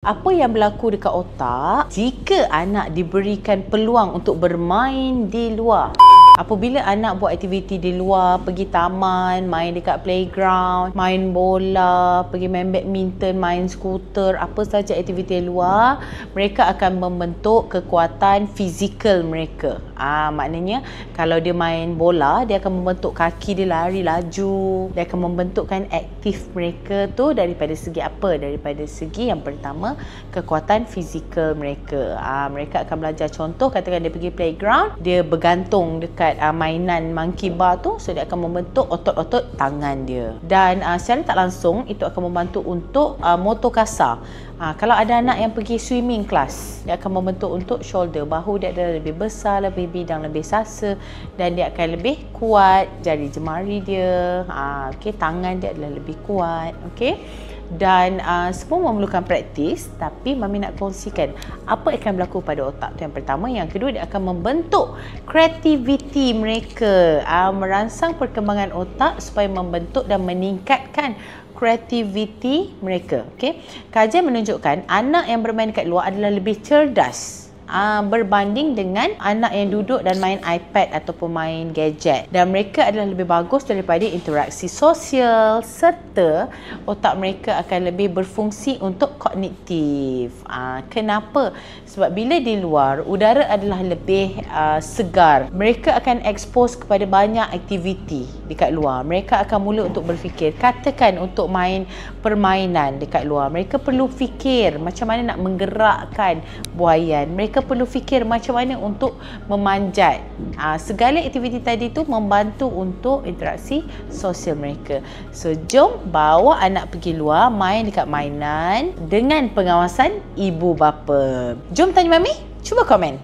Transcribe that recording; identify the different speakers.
Speaker 1: Apa yang berlaku dekat otak jika anak diberikan peluang untuk bermain di luar? Apabila anak buat aktiviti di luar, pergi taman, main dekat playground, main bola, pergi main badminton, main skuter, apa saja aktiviti luar, mereka akan membentuk kekuatan fizikal mereka. Maknanya kalau dia main bola, dia akan membentuk kaki dia lari laju, dia akan membentukkan aktif mereka tu daripada segi apa? Daripada segi yang pertama, kekuatan fizikal mereka. Mereka akan belajar, contoh katakan dia pergi playground, dia bergantung dekat mainan monkey bar tu, so dia akan membentuk otot-otot tangan dia, dan secara tak langsung itu akan membantu untuk motor kasar. Kalau ada anak yang pergi swimming class, dia akan membentuk untuk shoulder, bahu dia adalah lebih besar, lebih bidang, lebih sasa, dan dia akan lebih kuat jari jemari dia, tangan dia adalah lebih kuat. Dan semua memerlukan praktis, tapi Mami nak kongsikan apa akan berlaku pada otak tu yang pertama. Yang kedua, dia akan membentuk kreativiti mereka, merangsang perkembangan otak supaya membentuk dan meningkatkan kreativiti mereka. Kajian menunjukkan anak yang bermain kat luar adalah lebih cerdas berbanding dengan anak yang duduk dan main iPad ataupun main gadget, dan mereka adalah lebih bagus daripada interaksi sosial, serta otak mereka akan lebih berfungsi untuk kognitif. Kenapa? Sebab bila di luar, udara adalah lebih segar, mereka akan expose kepada banyak aktiviti dekat luar. Mereka akan mula untuk berfikir, katakan untuk main permainan dekat luar, mereka perlu fikir macam mana nak menggerakkan buaian, mereka perlu fikir macam mana untuk memanjat. Segala aktiviti tadi tu membantu untuk interaksi sosial mereka. So jom bawa anak pergi luar, main dekat mainan dengan pengawasan ibu bapa. Jom tanya Mami, cuba komen.